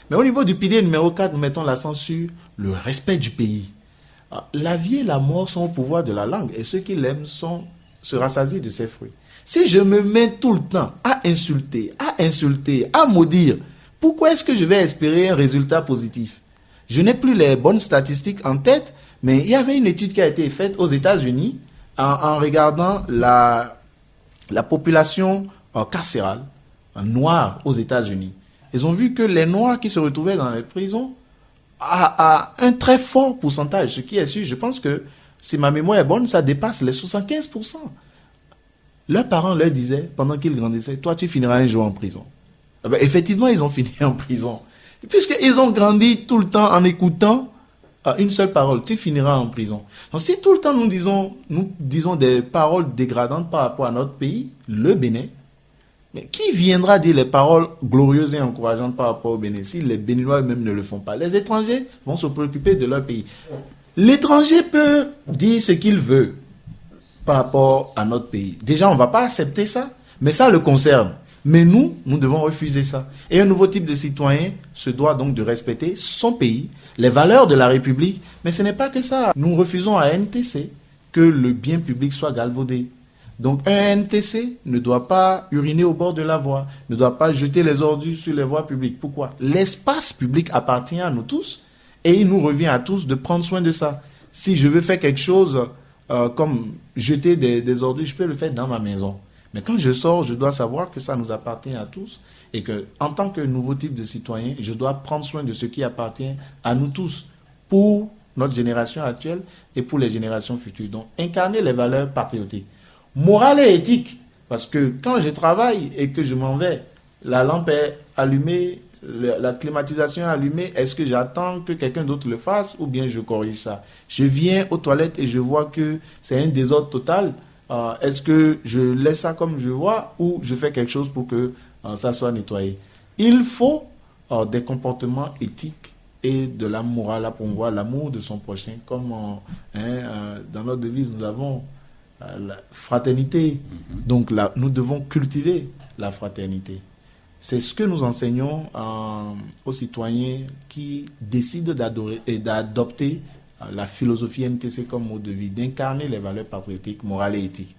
Mais au niveau du pilier numéro 4, nous mettons l'accent sur le respect du pays. La vie et la mort sont au pouvoir de la langue et ceux qui l'aiment se rassasient de ses fruits. Si je me mets tout le temps à insulter, à maudire, pourquoi est-ce que je vais espérer un résultat positif? Je n'ai plus les bonnes statistiques en tête, mais il y avait une étude qui a été faite aux États-Unis en regardant la population carcérale noire aux États-Unis. Ils ont vu que les Noirs qui se retrouvaient dans les prisons à un très fort pourcentage, ce qui est sûr, je pense que si ma mémoire est bonne, ça dépasse les 75%. Leurs parents leur disaient, pendant qu'ils grandissaient, toi tu finiras un jour en prison. Eh bien, effectivement, ils ont fini en prison. Puisqu'ils ont grandi tout le temps en écoutant une seule parole, tu finiras en prison. Donc si tout le temps nous disons des paroles dégradantes par rapport à notre pays, le Bénin, mais qui viendra dire les paroles glorieuses et encourageantes par rapport au Bénin si les Béninois eux-mêmes ne le font pas? Les étrangers vont se préoccuper de leur pays. L'étranger peut dire ce qu'il veut par rapport à notre pays. Déjà, on ne va pas accepter ça, mais ça le concerne. Mais nous devons refuser ça. Et un nouveau type de citoyen se doit donc de respecter son pays, les valeurs de la République. Mais ce n'est pas que ça. Nous refusons à NTC que le bien public soit galvaudé. Donc un NTC ne doit pas uriner au bord de la voie, ne doit pas jeter les ordures sur les voies publiques. Pourquoi? L'espace public appartient à nous tous et il nous revient à tous de prendre soin de ça. Si je veux faire quelque chose comme jeter des ordures, je peux le faire dans ma maison. Mais quand je sors, je dois savoir que ça nous appartient à tous et que, en tant que nouveau type de citoyen, je dois prendre soin de ce qui appartient à nous tous pour notre génération actuelle et pour les générations futures. Donc, incarner les valeurs patriotiques. Morale et éthique, parce que quand je travaille et que je m'en vais, la lampe est allumée, la climatisation est allumée, est-ce que j'attends que quelqu'un d'autre le fasse ou bien je corrige ça? Je viens aux toilettes et je vois que c'est un désordre total. Est-ce que je laisse ça comme je vois ou je fais quelque chose pour que ça soit nettoyé? Il faut des comportements éthiques et de la morale à promouvoir l'amour de son prochain. Comme dans notre devise, nous avons la fraternité. Donc là, nous devons cultiver la fraternité. C'est ce que nous enseignons aux citoyens qui décident d'adorer et d'adopter la philosophie NTC comme mot de vie, d'incarner les valeurs patriotiques, morales et éthiques.